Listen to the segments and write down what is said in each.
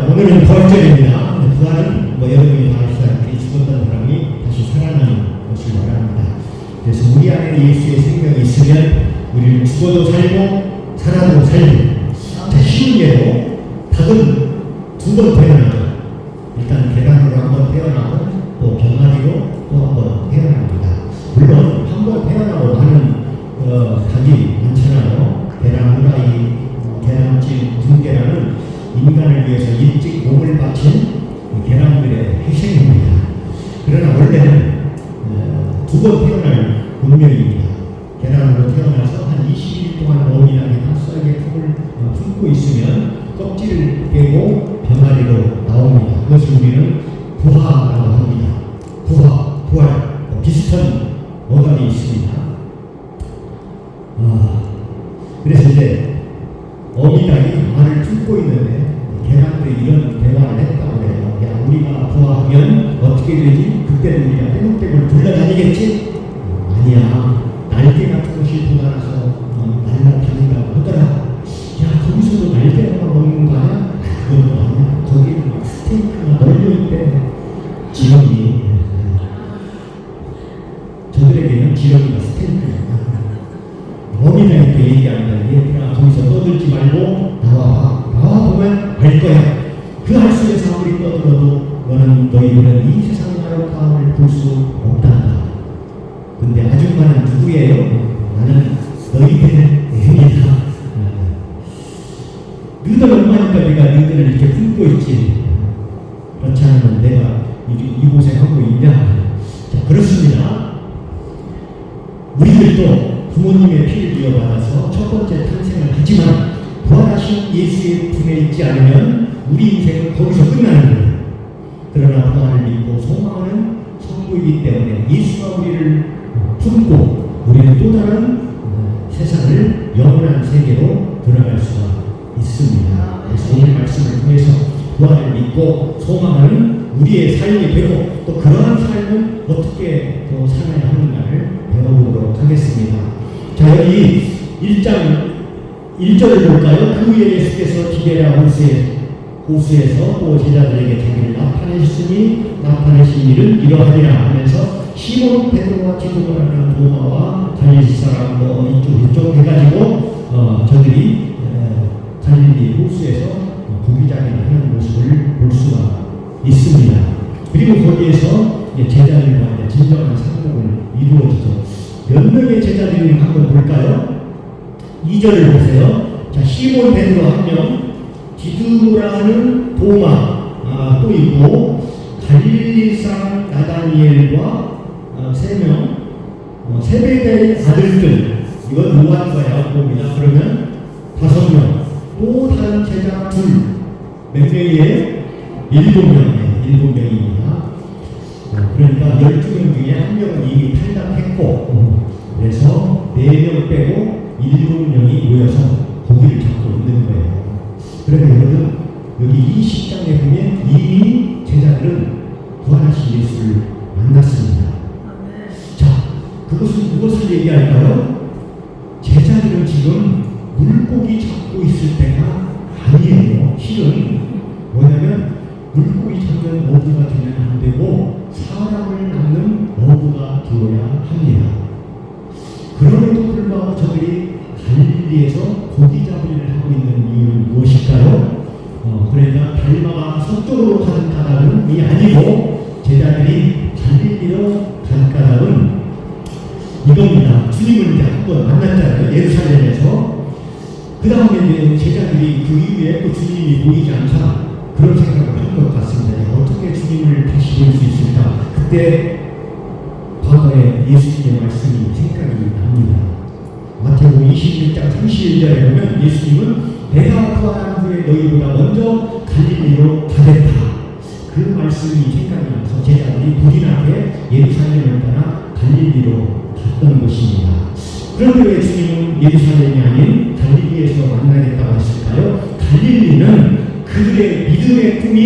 자, 오늘은 부활절입니다. 부활은 여러분이 다 아시다시피 죽었던 사람이 다시 살아나는 것을 말합니다. 그래서 우리 안에 예수의 생명이 있으면 우리는 죽어도 살고 살아도 살고. 자, 쉬운 예로 닭은 두 번 태어나죠. 일단 계란으로 한 번 태어나고 또 병아리로 또 한 번 태어납니다. 물론 한 번 태어나고 하는 닭이 많잖아요. 계란 후라이, 계란찜, 등계란은 인간을 위해서 일찍 몸을 바친 계란들의 희생입니다. 그러나 원래는 두 번 태어날 운명입니다. 계란으로 태어나서 한 20일 동안 어미나게 닭살개 품을 품고 있으면 껍질을 깨고 병아리로 나옵니다. 그것을 우리는 부화라고 합니다. 부활, 비슷한 어감이 있습니다. 그래서 이제 어미닭이 알을 품고 있는데 계란들이 이런 대화를 했다고 해요. 야, 우리가 부화하면 어떻게 되지? 그때는 우리가 떼굴떼굴 굴러다니겠지? 아니야. 날개 같은 것이 돋아나서 날아다닌다고 하더라. 야, 거기서도 날개가 먹는 거 아니야? 그건 아니야. 거기는 막 스테이크가 널려있대. 지렁이. 저들에게는 지렁이가 스테이크야. 어미닭한테 얘기하는데, 얘들아, 거기서 떠들지 말고 나와보면 알 거야. 그 알 속에서 아무리 떠들어도 너희들은 이 세상의 아름다움을 볼 수 없단다. 근데 아줌마는 누구예요? 나는 너희들의 애입니다. 너희들 엄마니까 내가 너희들을 이렇게 품고 있지. 그렇지 않으면 내가 이 고생하고 있냐? 자, 그렇습니다. 우리들도 부모님의 피를 이어받아서 첫 번째 탄생을 하지만 부활하신 예수의 품에 있지 않으면 우리 인생은 거기서 끝나는 거예요. 그러나 부활을 믿고 소망하는 성부이기 때문에 예수가 우리를 품고 우리는 또 다른 세상을 영원한 세계로 들어갈 수가 있습니다. 그래서 오늘 말씀을 통해서 부활을 믿고 소망하는 우리의 삶이 되고 또 그러한 삶은 어떻게 또 살아야 하는가를 배워보도록 하겠습니다. 자, 여기 1장 1절을 볼까요? 그 후에 예수께서 디베랴 호수에서 또 제자들에게 자기를 나타내셨으니 나타내신 일은 이러하니라 하면서 시몬 베드로와 디도를 하는 도마와 갈릴리 사람 이쪽 해가지고 저들이 갈릴리 호수에서 부기장이를 하는 모습을 볼 수가 있습니다. 그리고 거기에서 제자들과 진정한 상봉을 이루어지죠. 몇 명의 제자들이 한번 볼까요? 2절을 보세요. 자, 시몬 베드로 1명, 디두라는 도마 또 있고 갈릴리 사람 나다니엘과 3명, 세베대의 아들들, 이건 요한과 야고보입니다. 그러면 5명, 또 다른 제자 2, 몇 명이에요? 7명입니다. 그러니까 12명 중에 1명은 이미 탈락했고, 그래서 4명 빼고 7명이 모여서 고기를 잡고 있는 거예요. 그래서 여러분, 여기 20장에 보면 이미 제자들은 부활하신 예수를 만났습니다. 자, 그것은 무엇을 얘기할까요? 제자들은 지금 물고기 잡고 있을 때가 아니에요. 실은 뭐냐면 물고기 잡는 어부가 되면 안 되고 사람을 낚는 어부가 되어야 합니다. 그럼에도 불구하고 저들이 갈릴리에서 고기 잡을 일을 하고 있는 이유는 무엇일까요? 그러니까 달마가 서쪽으로 가는 까닭은 아니고 제자들이 갈릴리로 간 까닭은 이겁니다. 주님을 이제 한번 만났잖아요. 예루살렘에서. 그 다음에 제자들이 그 이후에 또 주님이 보이지 않자 그런 생각을 한 것 같습니다. 어떻게 주님을 다시 볼 수 있을까? 그때 과거에 예수님의 말씀이 생각이 납니다. 마태복음 26장 31절에 보면 예수님은 내가 부활한 후에 너희보다 먼저 갈릴리로 가겠다. 그 말씀이 생각이 나서 제자들이 부진하게 예루살렘을 따라 갈릴리로 갔던 것입니다. 그런데 왜 주님은 예루살렘이 아닌 갈릴리에서 만나겠다고 했을까요? 갈릴리는 그들의 믿음의 꿈이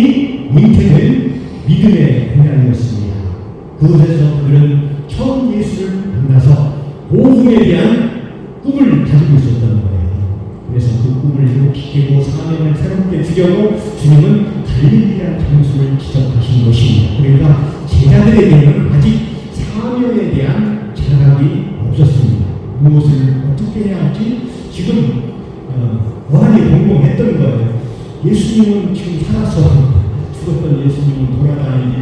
잉태된 믿음의 고향이었습니다. 그곳에서 그들은 처음 예수를 만나서 복음에 대한 꿈을 가지고 있었던 거예요. 그래서 그 꿈을 이루고 사명을 새롭게 주려고 주님은 예수님은 지금 살아서 죽었던 예수님은 돌아다니지,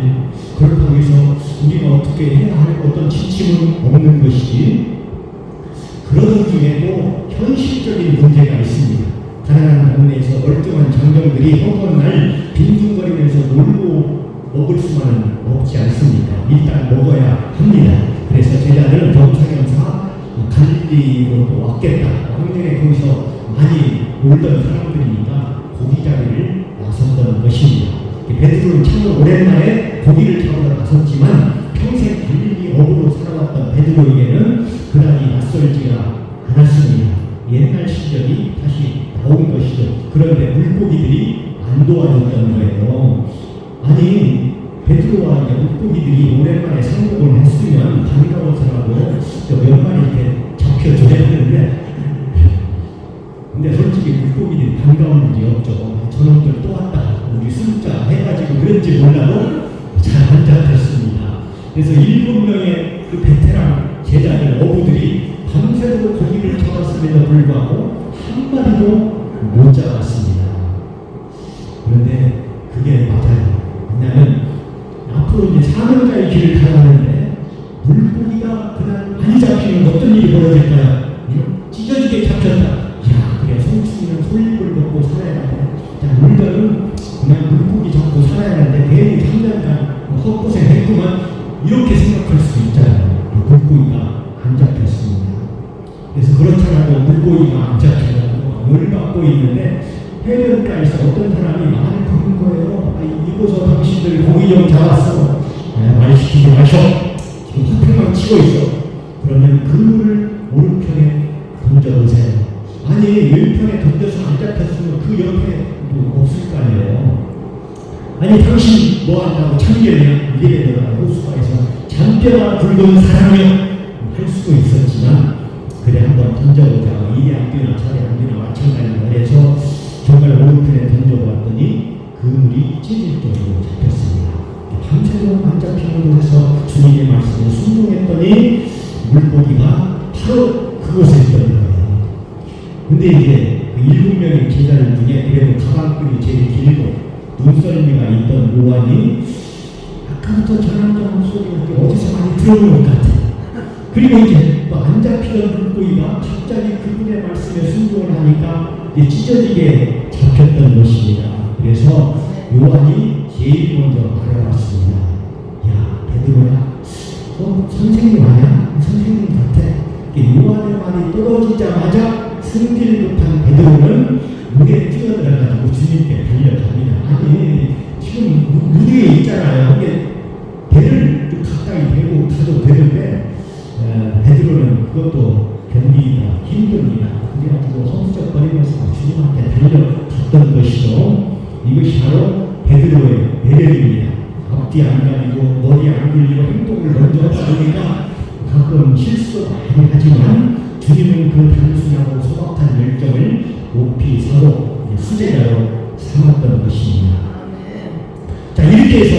그렇다고 해서 우리가 어떻게 해야 할 어떤 지침은 없는 것이지. 그러던 중에도 현실적인 문제가 있습니다. 가난한 동네에서 멀쩡한 장정들이 허구날 빈둥거리면서 놀고 먹을 수만은 없지 않습니까? 일단 먹어야 합니다. 그래서 제자들은 점차겸사 갈릴리로 또 왔겠다. 황제에 거기서 많이 놀던 사람들이니까 고기잡이를 나섰던 것입니다. 베드로는 참 오랜만에 고기를 잡으러 나섰지만 평생 갈릴리 어부로 살아왔던 베드로에게는 그다지 낯설지가 않았습니다. 옛날 시절이 다시 나온 것이죠. 그런데 물고기들이 안 도와줬던 거예요. 아니, 베드로와 물고기들이 오랜만에 상복을 했으면 반가워서라도 몇 마리 이렇게 잡혀줘야 하는데, 근데 솔직히 물고기들이 반가운 일이 없죠. 저놈들 또 왔다, 우리 술자 해가지고 그런지 몰라도 잘 안 잡혔습니다. 그래서 7명의 그 베테랑 제자들 어부들이 밤새도록 고기를 잡았음에도 불구하고 한 마리도 못 잡았습니다. 그런데 그게 맞아요. 왜냐하면 앞으로 이제 사명자의 길을 가라는데 물고기가 그날 많이 잡히면 어떤 일이 벌어질까요? 찢어지게 잡혔다. 야, 그래, 성충이는 솔잎을 먹고 살아야 돼. 자, 물들은 그냥 물고기 잡고 살아야 하는데 괜히 3년간 헛고생 했구만, 이렇게 생각할 수 있잖아요. 물고기가 안 잡혔습니다. 그래서 그렇더라도 물고기가 안 잡혀가지고 열받고 있는데 해변가에서 어떤 사람이 말을 거는 거예요. 이곳서 당신들 고기 좀 잡았어. 말 시키지 마셔. 지금 화평만 치고 있어. 그러면 그물을 오른편에 던져보세요. 아니, 왼편에 던져서 안 잡혔으면 그 옆에 없을 거 아니에요. 아니, 당신 뭐 한다고 참견이야. 이게 내가 호수가에서 잔뼈가 굵은 사람이야 할 수도 있었지만, 그래 한번 던져보자. 이리 안 되나 저리 안 되나 마찬가지다. 그래서 정말 오른편에 던져보았더니 그물이 찢을 정도로 잡혔습니다. 밤새도록 안 잡히는 곳에서 주님의 말씀에 순종했더니 물고기가 바로 그곳에 있던 거예요. 근데 이제 그 7명의 제자들 중에 그래도 가방끈이 제일 길고 눈썰미가 있던 요한이 아까부터 저 남자 목소리가 어디서 많이 들어본 것 같아. 그리고 이제 또 안 잡히던 물고기가 갑자기 그분의 말씀에 순종을 하니까 이제 찢어지게 잡혔던 것입니다. 그래서 요한이 제일 먼저 알아봤습니다. 야, 베드로야, 선생님 아니야? 선생님 같아. 요한의 말이 떨어지자마자 승질급한 베드로는 물에 뛰어들어가지고 주님께 달려갑니다. 아니, 지금 물 위에 있잖아요. 이게 배를 좀 가까이 대고 가도 되는데 베드로는 그것도 견디기가 힘듭니다. 그래가지고 험적거리면서 주님한테 달려갔던 것이죠. 이것이 바로 베드로의 매력입니다. 앞뒤 안 가리고 머리 안 굴리고 행동을 먼저 하다 보니까 가끔 실수도 많이 하지만 주님은 그 단순하고 소박한 열정을 높이 서로 수제자로 삼았던 것입니다. 자, 이렇게 해서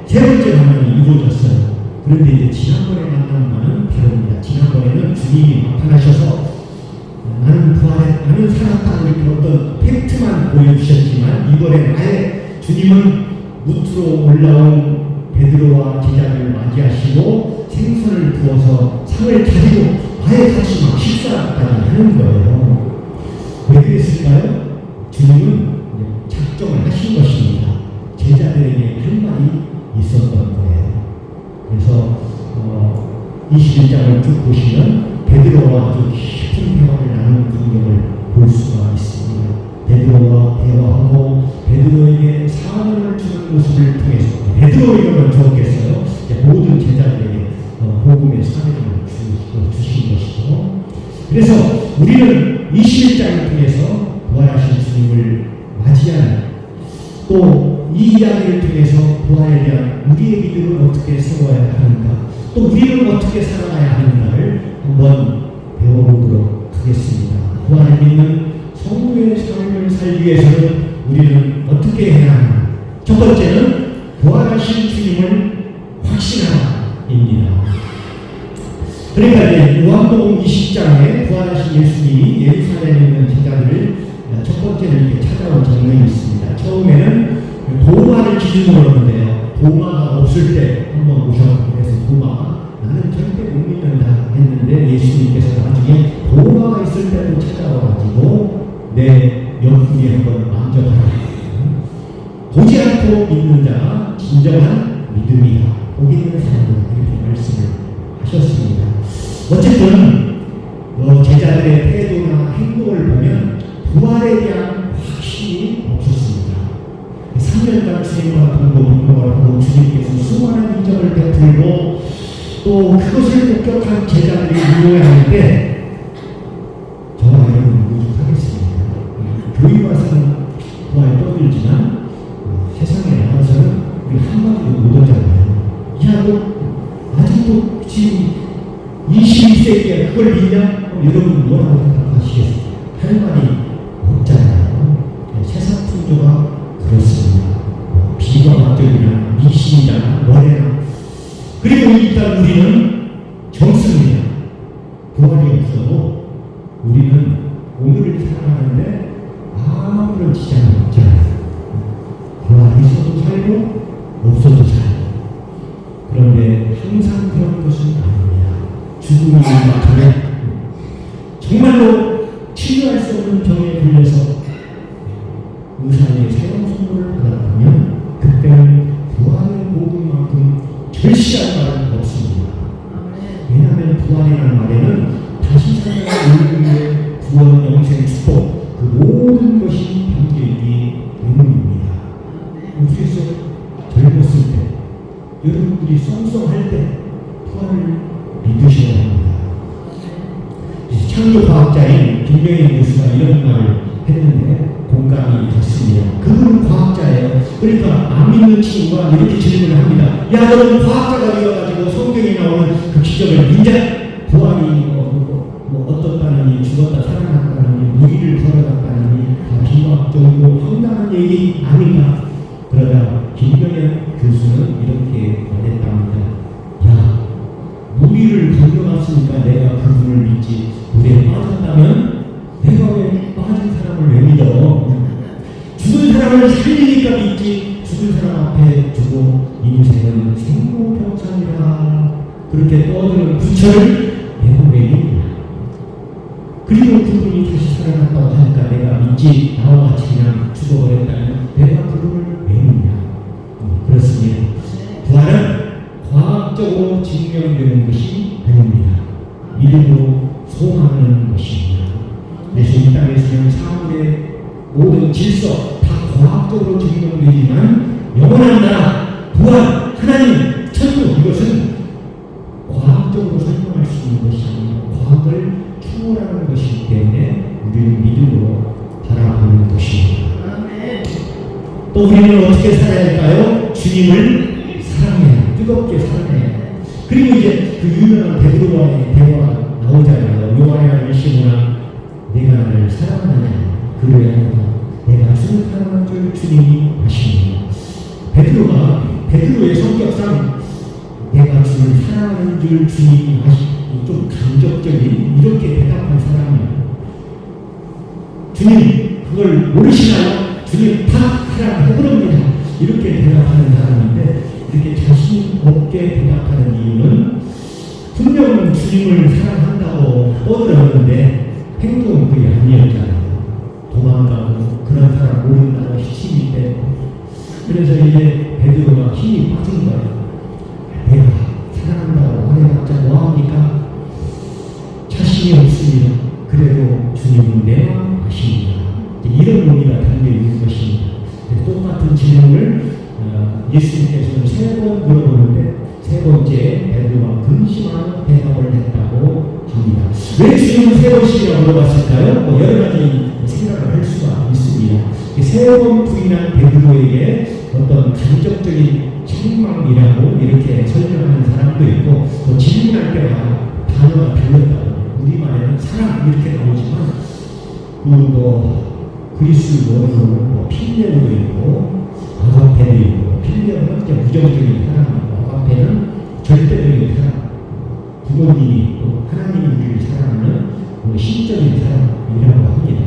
세 번째 만남이 이루어졌어요. 그런데 이제 지난번에 만남과는 다릅니다. 지난번에는 주님이 나타나셔서 나는 부활해, 나는 살았다, 이렇게 어떤 팩트만 보여주셨지만, 이번에 아예 주님은 무트로 올라온 베드로와 제자들을 맞이하시고 생선을 부어서 상을 차리고 아예 같이 막 식사까지 하는 거예요. 왜 그랬을까요? 주님은 작정을 하신 것입니다. 제자들에게 할 말이 있었던 거예요. 그래서 21장을 쭉 보시면 베드로와 아주 깊은 대화를 나눈 광경을 볼 수가 있습니다. 베드로와 대화하고 베드로에게 사명을 주는 모습을 통해서, 베드로에게만 주었겠어요? 모든 제자들에게 복음의 사명을 주신 것이죠. 그래서 우리는 21장을 통해서 부활하신 주님을 맞이하는, 또 이 이야기를 통해서 부활에 대한 우리의 믿음을 어떻게 세워야 하는가, 또 우리는 어떻게 살아가야 하는가를 한번 배워보도록 하겠습니다. 부활을 믿는 성도의 삶을 살기 위해서는 우리는 어떻게 해야 하는가? 첫 번째는 부활하신 주님을 확신하라입니다. 그러니까 이제 요한복음 20장에 부활하신 예수님이 예루살렘에 있는 제자들을 첫 번째는 이렇게 찾아 찾아온 장면이 있습니다. 처음에는 도마를 기준으로 하는데요. 도마가 없을 때 한번 오셨고, 그래서 도마 나는 절대 못 믿는다 했는데 예수님께서 나중에 도마가 있을 때도 찾아와가지고 내 옆구리 한번 만져봐라. 보지 않고 믿는 자가 진정한 믿음이다. 보기 있는 사람은 이렇게 말씀을 하셨습니다. 어쨌든 제자들의 태도나 행동을 보면 부활에 대한 확신이 없었습니다. 3년간 주님과 동거동거를 하고 주님께서 수많은 인정을 베풀고 또 그것을 목격한 제자들이 유효하는데 저와 여러분 모집하겠습니다. 교회 와서는 부활 떠들지만 세상에 나가서는 우리 한마디도 못 하잖아요. 야, 너 아직도 지금 21세기에 그걸 믿냐? 여러분 뭐라고 생각하시겠어요? 할 말이 없잖아요. 세상 풍조가 그렇습니다. 비과학적이나 미신이나 뭐래나. 그리고 일단 우리는 정습니다. 부활이 없어도 우리는 오늘을 살아가는데 아무런 지장이 없잖아요. 부활이 있어도 살고 없어도 살고. 그런데 항상 그런 것은 아닙니다. 죽음이 전에 정말로 치료할 수 없는 병에 걸려서 의사의 새로운 선물을 받았다면 그때는 부활의 복음만큼 절실한 말은 없습니다. 왜냐하면 부활이라는 말에는 다시 살아나는 의미의 구원, 영생, 축복 그 모든 것이 담겨있기 때문입니다. 우주에서 젊었을 때 여러분들이 썽썽할 때 부활을 믿으셔야 합니다. 창조과학자인 김명희 교수가 이런 말을 했는데 공감이 갔습니다. 그분은 과학자예요. 그러니까 안 믿는 친구가 이렇게 질문을 합니다. 야, 너는 과학자가 되어가지고 성경에 나오는 그 기적을 믿냐? 부활이 어떻다느니 죽었다 살아났다느니 무기를 걸어갔다느니 다 비과학적이고 황당한 얘기 아닌가? 그러다 김명희 교수는 이렇게 말했답니다. 야, 무리를 건너갔으니까 내가 그분을 믿지. 물에 빠졌다면 내가 왜 빠진 사람을 왜 믿어? 죽은 사람을 살리니까 믿지. 죽은 사람 앞에 두고 인생은 생로병사니라 그렇게 떠드는 부처를 내가 왜 믿냐? 그리고 그분이 다시 살아났다고 하니까 내가 믿지. 나와 같이 그냥 죽어버렸다면 내가 그분을 왜 믿냐? 그렇습니다. 부활은 과학적으로 증명되는 것이 아닙니다. 믿음으로 소망하는 것입니다. 그래서 이 땅에서는 사물의 모든 질서 다 과학적으로 증명되지만 영원한 나라, 부활, 하나님, 천국 이것은 과학적으로 설명할 수 있는 것이 아니고 과학을 추월하는 것이기 때문에 우리는 믿음으로 바라보는 것입니다. 또 우리는 어떻게 살아야 할까요? 주님을 사랑해야, 뜨겁게 사랑해야. 그리고 이제 그 유명한 베드로와의 대화가 나오잖아요. 요한의 시모나 내가 나를 사랑하느냐? 그래야 내가 주를 사랑한 줄 주님이 아십니다. 베드로의 성격상 내가 주를 사랑하는 줄 주님이 아십니다. 좀 감정적인 이렇게 대답한 사람이에요. 주님 그걸 모르시나요? 주님 다 사랑해버립니다. 이렇게 대답하는 사람인데 이렇게 자신 없게 대답하는 이유는 분명 주님을 사랑한다고 떠들었는데 행동은 그게 아니었잖아요. 도망가고 그런 사람 모른다고 시침이 되고 그래서 이제 베드로가 힘이 빠진 거예요. 내가 사랑한다고 말해봤자 뭐합니까? 자신이 없습니다. 그래도 주님은 내 마음 아십니다. 이런 의미가 담겨있는 것입니다. 똑같은 질문을 예수님께서는 3번 물어보는데 세 번째 베드로가 근심하는 대답을 했다고 합니다. 왜 주님은 3번씩이나 물어봤을까요? 여러 가지 생각을 할 수가 있습니다. 3번 부인한 베드로에게 어떤 감정적인 책망이라고 이렇게 설명하는 사람도 있고 또 질문할 때마다 단어가 달렸다고 우리말에는 사랑 이렇게 나오지만 그리스 원어로는 필레오도 있고 아가페도 있고 필레오는 진짜 부정적인 사랑이고 아가페는 절대적인 사랑 부모님이 또 하나님이 우리를 사랑하는 신적인 사랑이라고 합니다.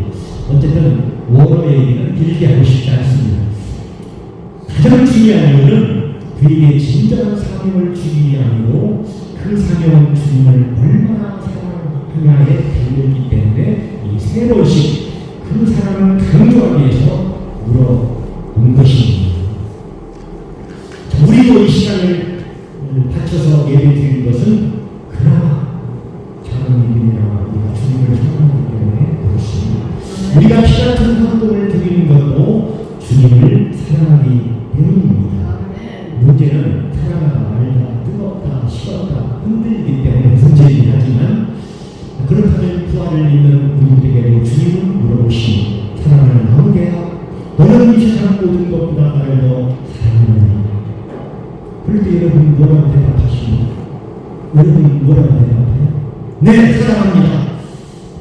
어쨌든 원어의 얘기는 길게 하고 싶지 않습니다. 가장 중요한 이유는 그에게 진정한 사명을 주기 위함이고 그 사명은 주님을 얼마나 사랑하냐에 달려있기 때문에 이 세 번씩 그 사랑을 강조하기 위해서 물어본 것입니다. 자, 우리도 이 시간을 바쳐서 예배드리는 것은 그나마 작은 일이나 우리가 주님을 사랑하기 때문에 그렇습니다. 우리가 피 같은 헌금을 드리는 것도 주님을 사랑하기 때문입니다. 문제는 사랑하다 말다 뜨겁다 식었다 흔들리기 때문에 문제이긴 하지만 그렇다면 부활을 믿는 우리들에게도 주님은 물어보시니 사랑하는 관계야 너는 이 세상 모든 것보다 나를 더 사랑하느냐. 그럴 때 여러분 뭐라고 대답하십니까? 여러분 뭐라고 대답해요? 네 사랑합니다.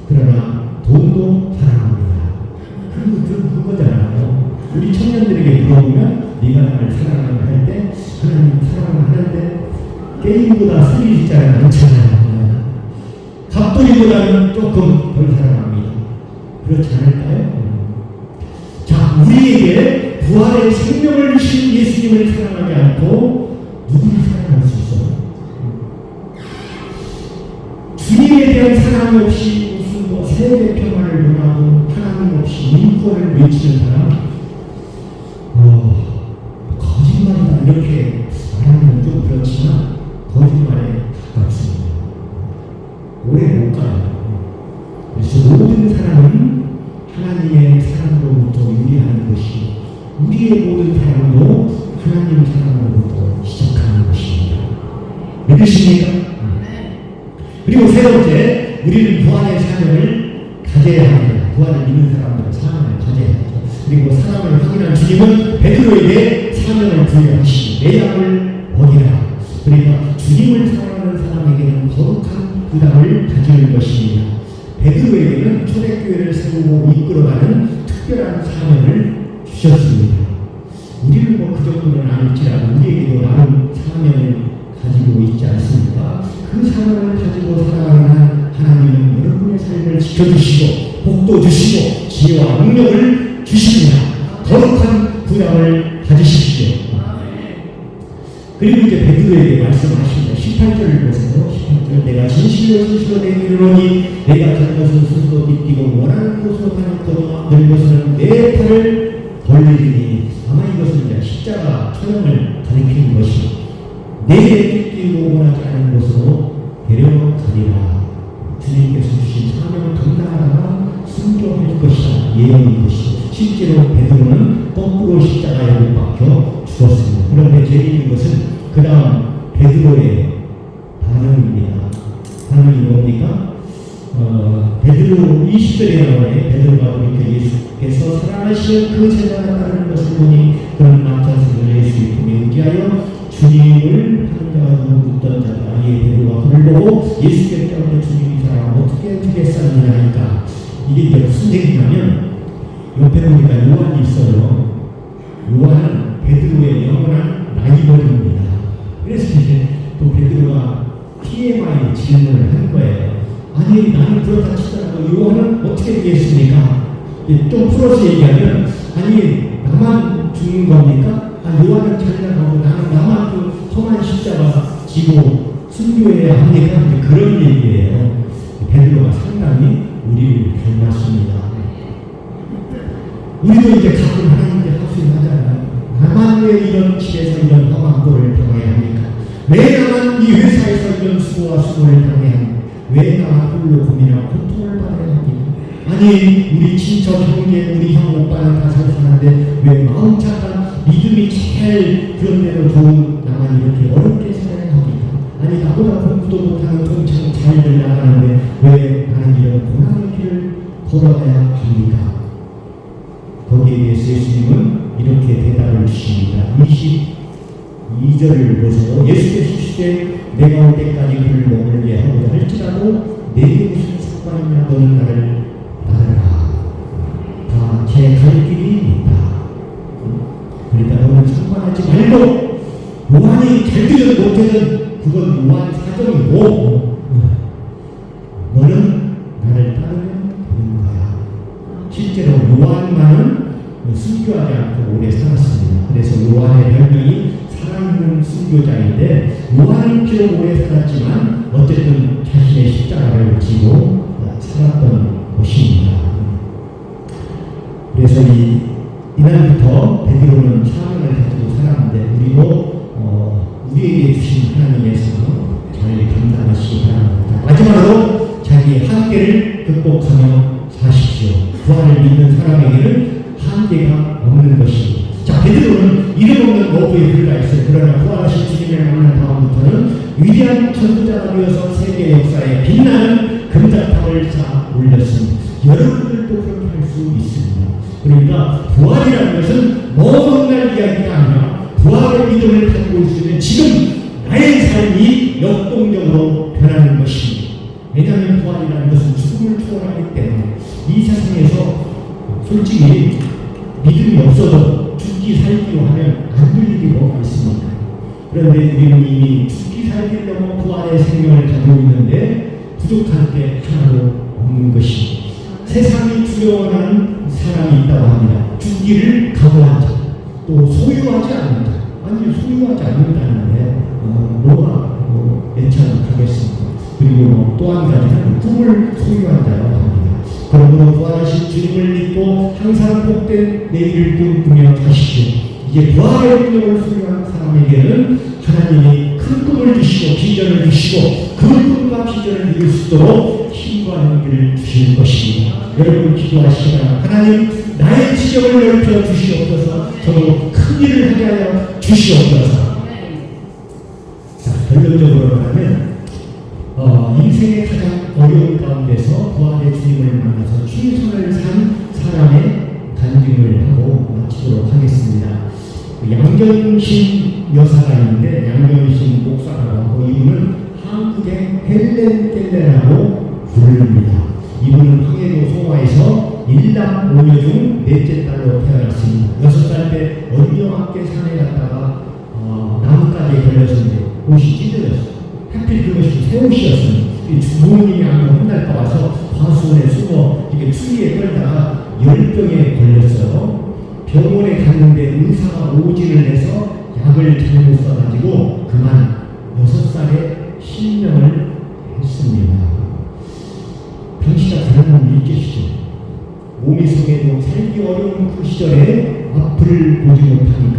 그러나 돈도 사랑합니다. 그거잖아요. 우리 청년들에게 물어보면 네가 나를 사랑하는 할 때 하나님 사랑을 하는데 게임보다 스릴 있잖아요. 많잖아요. 갑돌이보다는 조금 덜 사랑합니다. 그렇지 않을까요? 자, 우리에게 부활의 생명을 주신 예수님을 사랑하지 않고 누구를 사랑할 수 있어요? 주님에 대한 사랑 없이 무슨 뭐 세계 평화를 원하고 하나님 없이 인권을 외치는 사람 거짓말이다 이렇게 말하면 좀 그렇지만 거짓말에 가깝습니다. 오래 못 가요. 그래서 모든 사랑은 하나님의 사랑으로부터 유리하는 것이 우리의 모든 사랑도 하나님 사랑으로부터 시작하는 것입니다. 믿으십니까? 그리고 세 번째, 우리는 부활의 사명을 가져야 합니다. 부활을 믿는 사람들은 사명을 가져야 하죠. 그리고 사랑을 확인한 주님은 베드로에게 사명을 부여하시니 내 약을 먹이라. 그러니까 주님을 사랑하는 사람에게는 거룩한 부담을 가지는 것입니다. 베드로에게는 초대교회를 세우고 이끌어가는 특별한 사명을 주셨습니다. 우리는 뭐 그 정도는 아닐지라도 우리에게도 나름 사명을 가지고 있지 않습니까? 그 사명을 가지고 살아가는 하나님은 여러분의 삶을 지켜주시고 복도 주시고 지혜와 능력을 주십니다. 거룩한 부담을 가지십시오. 그리고 이제 베드로에게 말씀하십니다. 18절을 보세요. 18절 내가 진실로 내게 이르노니 내가 잘못은 스스로 빗디고 원하는 곳으로 가는 늙어서는 내 팔을 벌리리니 아마 이것은 이제 십자가 처형을 가리키는 것이 내게 빗디고 원하지 않은 곳으로 데려가리라. 주님께서 주신 사명을 감당하다가 순종할 것이다. 예언인 것이다. 실제로 베드로는 거꾸로 십자가에 못 박혀 죽었습니다. 그런데 재미있는 것은 그 다음 베드로의 반응입니다. 반응이 뭡니까? 베드로 20절에 나오네. 베드로가 보니까 예수께서 사랑하시는 그 제자가 따르는 것을 보니 그런 남자들을 예수의 품에 의지하여 주님을 하는 자가 누구 묻던 자가 이에 베드로가 그를 보고 예수께 껴안는 주님이 사랑하면 어떻게 주겠사느냐 하니까 이게 이제 무슨 얘기냐면 옆에 보니까 요한이 있어요. 요한은 베드로의 영원한 라이벌입니다. 그래서 이제 또 베드로가 TMI 질문을 한 거예요. 아니 나는 그렇다 치더라도 요한은 어떻게 되겠습니까? 좀 풀어서 얘기하면 아니 나만 죽는 겁니까? 요한은 잘 나가고 나만 그 험한 십자가 지고 순교해야 합니까? 이제 그런 얘기예요. 베드로가 상당히 우리를 닮았습니다. 우리도 이제 가끔 하나님께 합수하잖아요. 나만 왜 이런 집에서 이런 험한 꼴을 당해야 합니까? 왜 나만 이 회사에서 이런 수고와 수고를 당해야 합니까? 왜 나만 홀로 고민하고 고통을 받아야 합니까? 아니 우리 친척 형제 우리 형 오빠는 다 잘 사는데 왜 마음 착한 믿음이 제일 그런 대로 좋은 나만 이렇게 어렵게 살아야 합니까? 아니 나보다 공부도 못하는 동창 잘들 나가는데 왜 나는 이런 고난의 길을 걸어가야 합니까? 거기에 대해서 예수님은 이렇게 대답을 주십니다. 22절을 보세요. 예수께서 주시되 내가 올 때까지 그를 머물게 하고자 할지라도 내게 무슨 상관이냐 너는 나를 따르라. 다 제 갈 길이 있다. 그러니까 너는 상관하지 말고 요한이 잘 되든 못되든 그건 요한 사정이고 너는 나를 따르면 되는 거야. 실제로 요한만은 순교하지 않고 오래 살았습니다. 그래서 요한의 별명이 살아있는 순교자인데, 요한은 비록 오래 살았지만 어쨌든 자신의 십자가를 지고 살았던 것입니다. 그래서 이날부터 베드로는 사명을 가지고 살았는데, 우리도 우리에게 주신 하나님의 사명 잘 감당하시기 바랍니다. 마지막으로 자기의 한계를 극복하며 사십시오. 부활을 믿는 사람에게는 한계가 없는 것입니다. 자, 베드로는 이름 없는 어부에 불과했어요. 그러나 부활하신 주님을 만난 다음부터는 위대한 전도자가 되어서 세계 역사에 빛나는 금자탑을 쌓아 올렸습니다. 여러분들도 그렇게 할 수 있습니다. 그러니까 부활이라는 것은 먼 날 이야기가 아니라 부활의 믿음을 가지고 있으면 지금 나의 삶이 역동적으로 변하는 것입니다. 왜냐하면 부활이라는 것은 죽음을 초월하기 때문에 이 세상에서 솔직히 믿음이 없어도 죽기 살기로 하면 안 될 일이 뭐가 있습니까? 그런데 우리는 이미 죽기 살기를 넘어 부활의 생명을 가지고 있는데 부족할 게 하나도 없는 것입니다. 세상이 두려워하는 사람이 있다고 합니다. 죽기를 각오한 자, 또 소유하지 않는 자. 아니, 소유하지 않는다는데 뭐가 예찬하겠습니다. 그리고 또 한 가지는 꿈을 소유한 자라고 합니다. 그러므로 부활하신 주님을 믿고 항상 복된 내일을 꿈꾸며 가시죠. 이제 부활의 능력을 소유한 사람에게는 하나님이 큰 꿈을 주시고 비전을 주시고 그 꿈과 비전을 이룰 수 있도록 힘과 용기를 주실 것입니다. 여러분 기도하시라. 하나님, 나의 지경을 넓혀 주시옵소서. 저도 큰 일을 하게 하여 주시옵소서. 자, 결론적으로 말하면 인생의 가장 어려운 가운데서 부활의 주님을 만나서 최선을 산 사람의 간증을 하고 마치도록 하겠습니다. 양경신 여사가 있는데, 양경신 목사라고 하고, 이분은 한국의 헬렌 켈레라고 부릅니다. 이분은 황해도 송화에서 일남 5녀 중 넷째 딸로 태어났습니다. 6살 때 언니와 함께 산에 갔다가 나뭇가지에 걸려서 이제 옷이 찢어졌어요. 하필 그것이 새 옷이었어요. 부모님이 아마 혼날까 봐서 과수원에 숨어 이렇게 추위에 떨다가 열병에 걸렸어요. 병원에 갔는데 의사가 오지를 해서 약을 잘못 써가지고 그만 6살에 실명을 했습니다. 당시가 다른 분 있겠시죠? 몸이 속에도 살기 어려운 그 시절에 앞을 보지 못하니까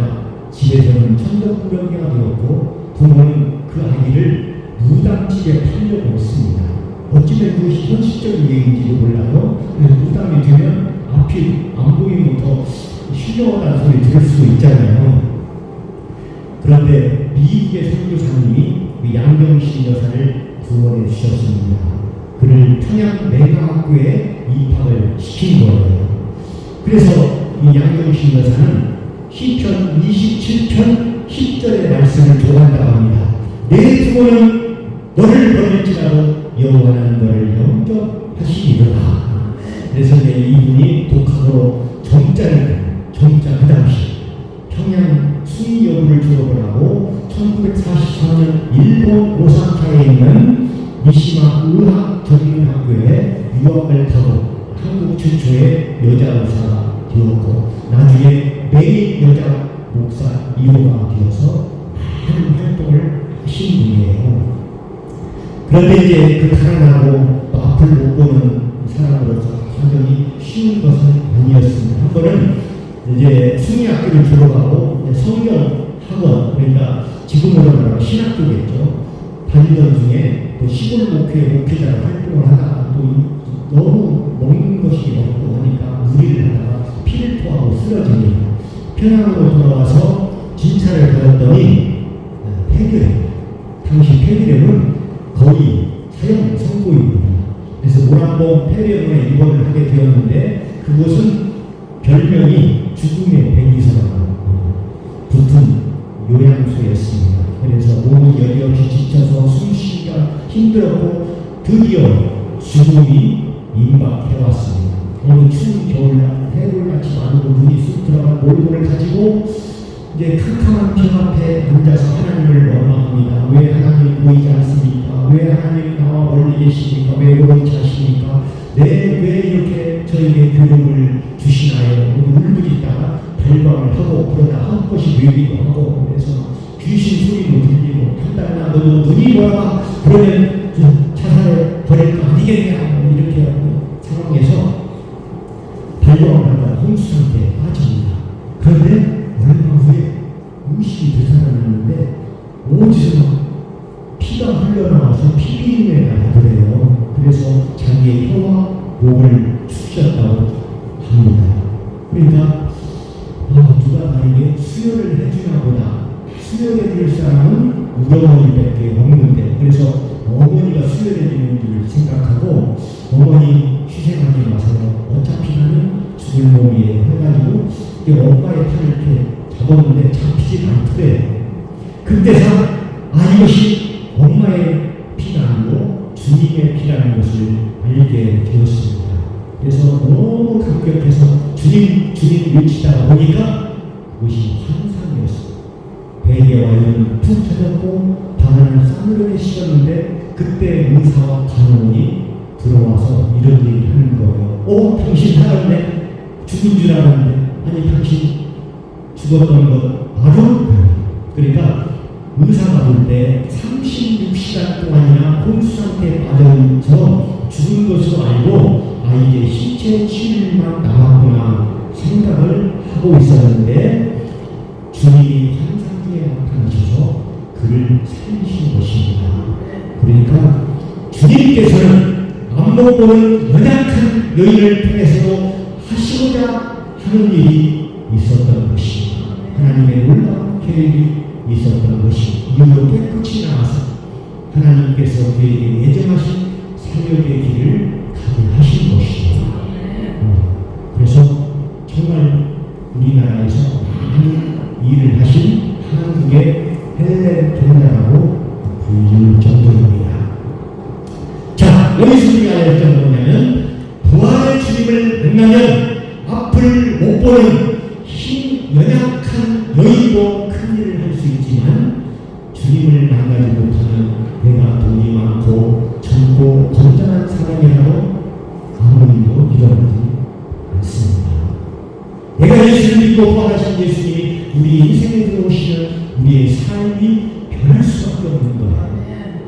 집에서는 천덕꾸러기가 되었고, 부모는 그 아기를 무당집에 팔려고 했습니다. 어찌면 그것이 현실적인 얘기인지도 몰라요. 그래서 무당이 되면 앞이 안 보이면 더 휘저어라는 소리 들을 수도 있잖아요. 그런데 미국의 선교사님이 양경신 여사를 구원해 주셨습니다. 그를 평양 매가학교에 입학을 시킨 거예요. 그래서 이 양경신 여사는 시편 27편 10절의 말씀을 좋아한다고 합니다. 내 부모는 너를 버릴지라도 여호와는 너를 영접하시리로다. 그래서 이분이 독학으로 정자 그 당시 평양 수의 여부를 졸업을 하고 1944년 일본 오사카에 있는 미시마 의학전문학교에 유학을 타고 한국 최초의 여자 의사가 되었고, 나중에 메이 여자 목사 1호가 되어서 많은 활동을 하신 분이에요. 그런데 이제 그 가난하고 또 앞을 못 보는 사람으로서 환경이 쉬운 것은 아니었습니다. 한 번은 이제 승리학교를 졸업하고 성경 학원, 그러니까 지금으로 말하면 신학교겠죠, 다니던 중에 또 시골 목회자로 활동을 하다가 또 너무 먹는 것이 없고 하니까 무리를 하다가 피를 토하고 쓰러집니다. 평양으로 돌아와서 진찰을 받았더니 폐결핵, 당시 폐결핵은 거의 사형 선고입니다. 그래서 모란봉 폐렴에 입원을 하게 되었는데, 그곳은 별명이 죽음의 백이서라고 붙은 요양소였습니다. 그래서 몸이 여지없이 지쳐서 숨쉬기가 힘들었고 드디어 죽음이 임박해왔습니다. 어느 추운 겨울날 해골같이 마르고 눈이 쑥 들어간 몰골을 가지고 이제 캄캄한 벽 앞에 앉아서 하나님을 원망합니다. 왜 하나님 보이지 않습니까? 왜 하나님 나와 멀리 계십니까? 왜 그렇지 하십니까? 왜 이렇게 저에게 괴로움을 주시나요? 울부짖다가 구경을 하고 그러다 헛것이 되기도 하고 그래서 귀신 소리도 들리고 한달나 너도 눈이 뭐야 그러면 자살해 버릴 거 아니겠냐 이렇게 상황에서 발령하다가 혼수 상태에 빠집니다. 그런데 얼마 후에 의식이 되살아났는데 어디서 피가 흘러나와서 피비린내가 나더래요. 그래서 자기의 혀와 목을 축셨다고 합니다. 그러니까 누가 나에게 수혈을 해주나 보다. 수혈해줄 사람은 우리 어머니밖에 없는데 그래서 어머니가 수혈해주는 줄 생각하고 어머니 희생하기 나서 어차피 나는 죽을 몸이에요 해가지고 엄마의 팔을 이렇게 잡았는데 잡히지 않더래요. 그때서 이것이 엄마의 피가 아니고 주님의 피라는 것을 알게 되었습니다. 그래서 너무 감격해서 주님 외치다가 보니까 그것이 환상이었어요. 베개와 이는 푹 젖었고 바나나를 싸늘하게 식었는데 그때 의사와 간호원이 들어와서 이런 얘기를 하는 거예요. 당신 살았네? 죽은 줄 알았는데 아니 당신 죽었던 것 알아? 그러니까 의사가 볼 때 36시간 동안이나 혼수 상태에 빠져서 죽은 것으로 알고 이제 신체 치유만 남았구나 생각을 하고 있었는데 주님이 환상 중에 나타나셔서 그를 살리신 것입니다. 그러니까 주님께서는 안목 보는 연약한 여인을 통해서도 하시고자 하는 일이 있었던 것입니다. 하나님의 놀라운 계획이 있었던 것이 이렇게 끝이 나와서 하나님께서 그에게 예정하신 사역의 길을 가게 하신 것입니다. 그래서 정말 우리나라에서 많은 일을 하신 한국의 헬렌 교사라고 불릴 정도입니다. 자, 여기서 우리가 알 점은 뭐냐면 부활의 주님을 만나면 앞을 못 보는 힘 연약한 여인도 큰 일을 할 수 있지만 주님을 만나지 못하는 내가 돈이 많고 젊고 건전한 사람이라도 아무 일도 일어나지 않습니다. 내가 예수를 믿고 부활하신 예수님이 우리 인생에 들어오시면 우리의 삶이 변할 수밖에 없는 거예요.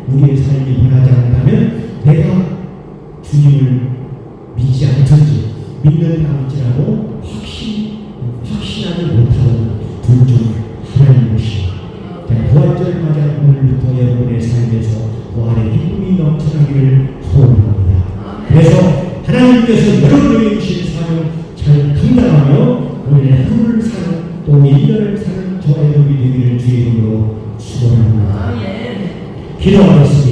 우리의 삶이 변하지 않는다면 내가 주님을 믿지 않든지 믿는 다할지라도 확신하지 못하는 둘 중 하나인 것입니다. 부활절 맞아 오늘부터 여러분의 삶에서 부활의 기쁨이 넘쳐나기를 소원합니다. 그래서 하나님께서 여러분에게 주신 사명 잘 감당하며 오늘 하루를 사는 또 1년을 사는 저와 여러분이 되기를 주의 이름으로 축원합니다. 기도하겠습니다.